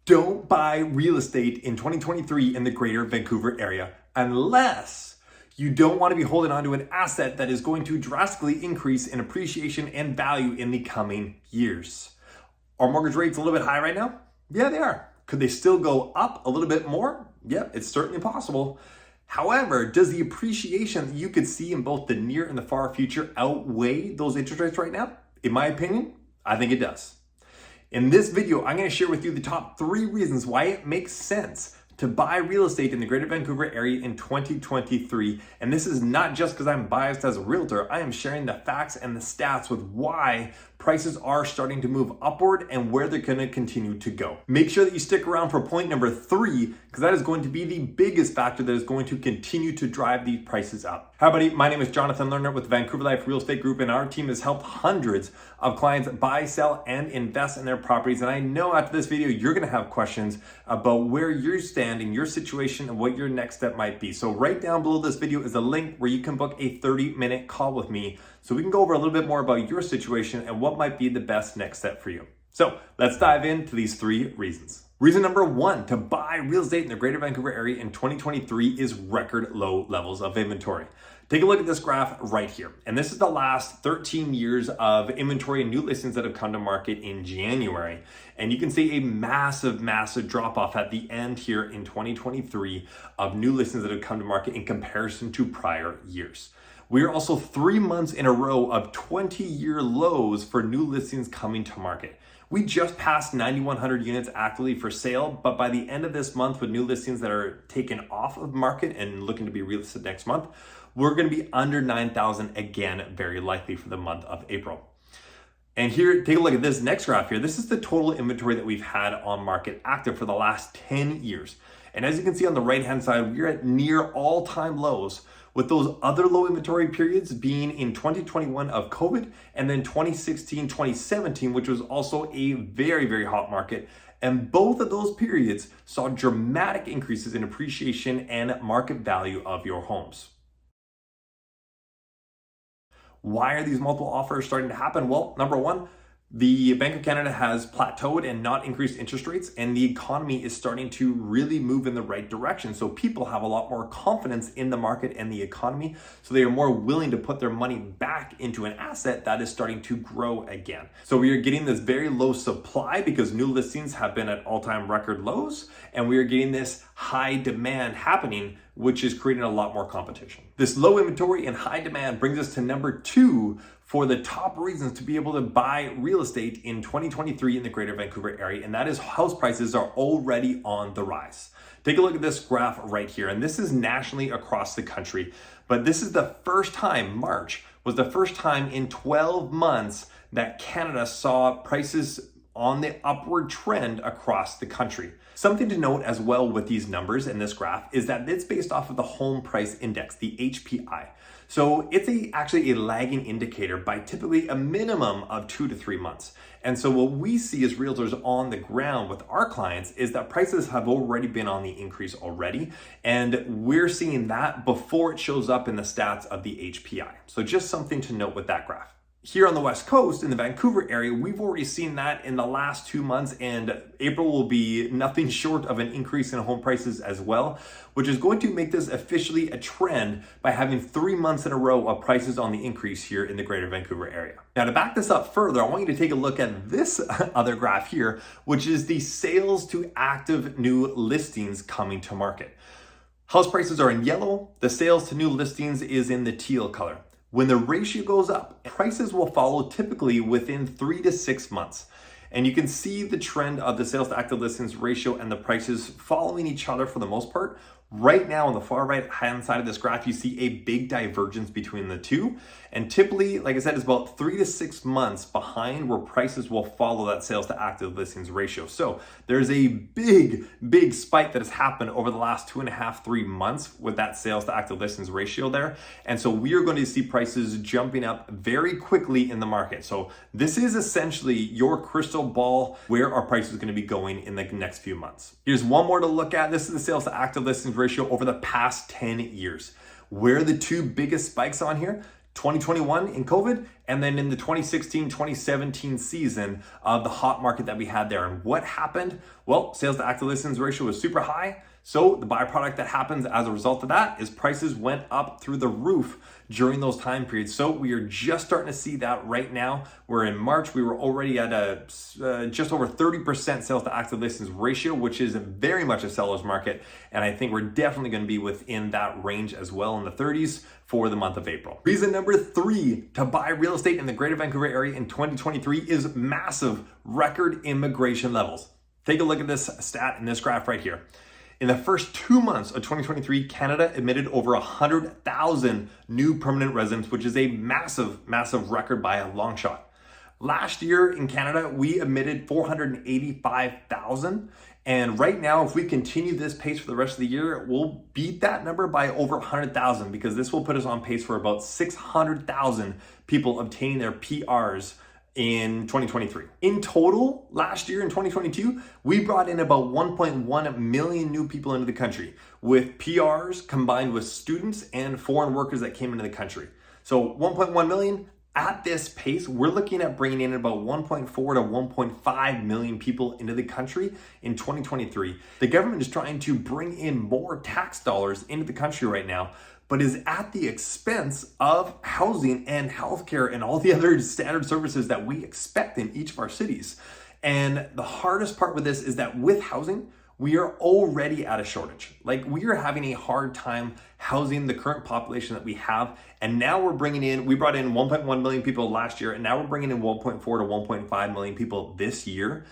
Don't buy real estate in 2023 in the Greater Vancouver area unless you don't want to be holding on to an asset that is going to drastically increase in appreciation and value in the coming years. Are mortgage rates a little bit high right now? Yeah, they are. Could they still go up a little bit more? Yeah, it's certainly possible. However, does the appreciation that you could see in both the near and the far future outweigh those interest rates right now? In my opinion, I think it does. In this video, I'm going to share with you the top 3 reasons why it makes sense to buy real estate in the Greater Vancouver area in 2023. And this is not just because I'm biased as a realtor. I am sharing the facts and the stats with why prices are starting to move upward and where they're going to continue to go. Make sure that you stick around for point number 3, because that is going to be the biggest factor that is going to continue to drive these prices up. Hi, buddy. My name is Jonathan Lerner with Vancouver Life Real Estate Group, and our team has helped hundreds of clients buy, sell, and invest in their properties. And I know after this video, you're going to have questions about where you stand in your situation and what your next step might be. So right down below this video is a link where you can book a 30-minute call with me so we can go over a little bit more about your situation and what might be the best next step for you. So let's dive into these 3 reasons. Reason number 1 to buy real estate in the Greater Vancouver area in 2023 is record low levels of inventory. Take a look at this graph right here. And this is the last 13 years of inventory and new listings that have come to market in January. And you can see a massive drop off at the end here in 2023 of new listings that have come to market in comparison to prior years. We are also 3 months in a row of 20-year lows for new listings coming to market. We just passed 9,100 units actively for sale, but by the end of this month, with new listings that are taken off of market and looking to be relisted next month, we're going to be under 9,000 again, very likely for the month of April. And here, take a look at this next graph here. This is the total inventory that we've had on market active for the last 10 years. And as you can see on the right-hand side, we're at near all-time lows, with those other low inventory periods being in 2021 of COVID, and then 2016, 2017, which was also a very hot market. And both of those periods saw dramatic increases in appreciation and market value of your homes. Why are these multiple offers starting to happen? Well, number 1, the Bank of Canada has plateaued and not increased interest rates, and the economy is starting to really move in the right direction. So people have a lot more confidence in the market and the economy, so they are more willing to put their money back into an asset that is starting to grow again. So we are getting this very low supply because new listings have been at all-time record lows, and we are getting this high demand happening, which is creating a lot more competition. This low inventory and high demand brings us to number 2 for the top reasons to be able to buy real estate in 2023 in the Greater Vancouver area, and that is house prices are already on the rise. Take a look at this graph right here, and this is nationally across the country, but this is the first time, March was the first time in 12 months that Canada saw prices on the upward trend across the country. Something to note as well with these numbers in this graph is that it's based off of the home price index, the HPI. So it's actually a lagging indicator by typically a minimum of 2 to 3 months. And so what we see as realtors on the ground with our clients is that prices have already been on the increase already. And we're seeing that before it shows up in the stats of the HPI. So just something to note with that graph. Here on the West Coast, in the Vancouver area, we've already seen that in the last 2 months, and April will be nothing short of an increase in home prices as well, which is going to make this officially a trend by having 3 months in a row of prices on the increase here in the Greater Vancouver area. Now, to back this up further, I want you to take a look at this other graph here, which is the sales to active new listings coming to market. House prices are in yellow, the sales to new listings is in the teal color. When the ratio goes up, prices will follow typically within 3 to 6 months. And you can see the trend of the sales to active listings ratio and the prices following each other for the most part. Right now on the far right hand side of this graph, you see a big divergence between the two. And typically, like I said, is about 3 to 6 months behind where prices will follow that sales to active listings ratio. So there's a big spike that has happened over the last 2.5, 3 months with that sales to active listings ratio there. And so we are going to see prices jumping up very quickly in the market. So this is essentially your crystal ball where our price is going to be going in the next few months. Here's one more to look at. This is the sales to active listings ratio over the past 10 years. Where are the 2 biggest spikes on here? 2021 in COVID and then in the 2016-2017 season of the hot market that we had there. And what happened? Well, sales to active listings ratio was super high. So the byproduct that happens as a result of that is prices went up through the roof during those time periods. So we are just starting to see that right now. Where in March, we were already at a just over 30% sales to active listings ratio, which is very much a seller's market. And I think we're definitely going to be within that range as well, in the 30s for the month of April. Reason number 3 to buy real estate in the Greater Vancouver area in 2023 is massive record immigration levels. Take a look at this stat in this graph right here. In the first 2 months of 2023, Canada admitted over 100,000 new permanent residents, which is a massive, massive record by a long shot. Last year in Canada, we admitted 485,000. And right now, if we continue this pace for the rest of the year, we'll beat that number by over 100,000, because this will put us on pace for about 600,000 people obtaining their PRs in 2023. In total, last year in 2022, we brought in about 1.1 million new people into the country, with PRs combined with students and foreign workers that came into the country. So 1.1 million. At this pace, we're looking at bringing in about 1.4 to 1.5 million people into the country in 2023. The government is trying to bring in more tax dollars into the country right now, but is at the expense of housing and healthcare and all the other standard services that we expect in each of our cities. And the hardest part with this is that with housing, we are already at a shortage. Like, we are having a hard time housing the current population that we have. And now we brought in 1.1 million people last year, and now we're bringing in 1.4 to 1.5 million people this year.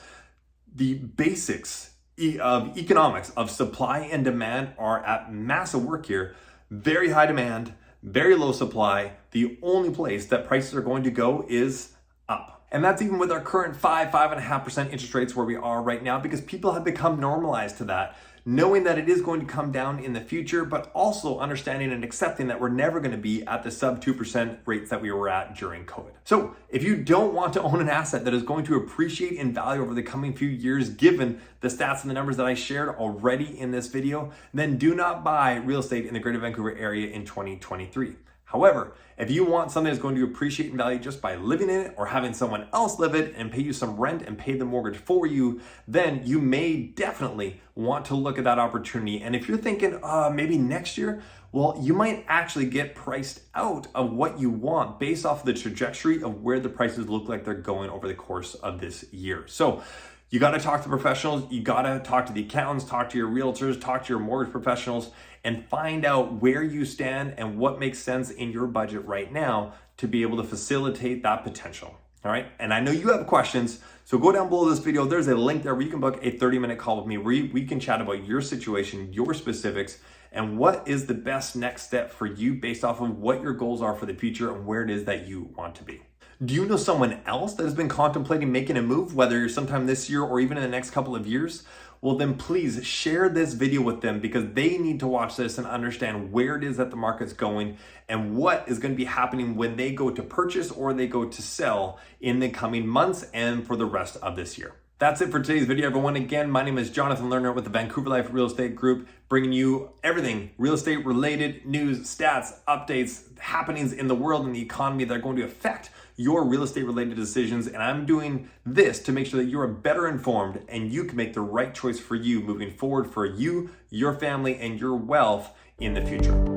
The basics of economics, of supply and demand, are at massive work here. Very high demand, very low supply. The only place that prices are going to go is up. And that's even with our current 5.5% interest rates where we are right now, because people have become normalized to that, knowing that it is going to come down in the future, but also understanding and accepting that we're never going to be at the sub 2% rates that we were at during COVID. So if you don't want to own an asset that is going to appreciate in value over the coming few years, given the stats and the numbers that I shared already in this video, then do not buy real estate in the Greater Vancouver area in 2023. However, if you want something that's going to appreciate in value just by living in it, or having someone else live it and pay you some rent and pay the mortgage for you, then you may definitely want to look at that opportunity. And if you're thinking, maybe next year, well, you might actually get priced out of what you want based off the trajectory of where the prices look like they're going over the course of this year. So you got to talk to professionals. You got to talk to the accountants, talk to your realtors, talk to your mortgage professionals, and find out where you stand and what makes sense in your budget right now to be able to facilitate that potential. All right. And I know you have questions, so go down below this video. There's a link there where you can book a 30-minute call with me where we can chat about your situation, your specifics, and what is the best next step for you based off of what your goals are for the future and where it is that you want to be. Do you know someone else that has been contemplating making a move, whether sometime this year or even in the next couple of years? Well, then please share this video with them, because they need to watch this and understand where it is that the market's going and what is going to be happening when they go to purchase or they go to sell in the coming months and for the rest of this year. That's it for today's video, everyone. Again, my name is Jonathan Lerner with the Vancouver Life Real Estate Group, bringing you everything real estate related, news, stats, updates, happenings in the world and the economy that are going to affect your real estate related decisions. And I'm doing this to make sure that you're better informed and you can make the right choice for you moving forward, for you, your family, and your wealth in the future.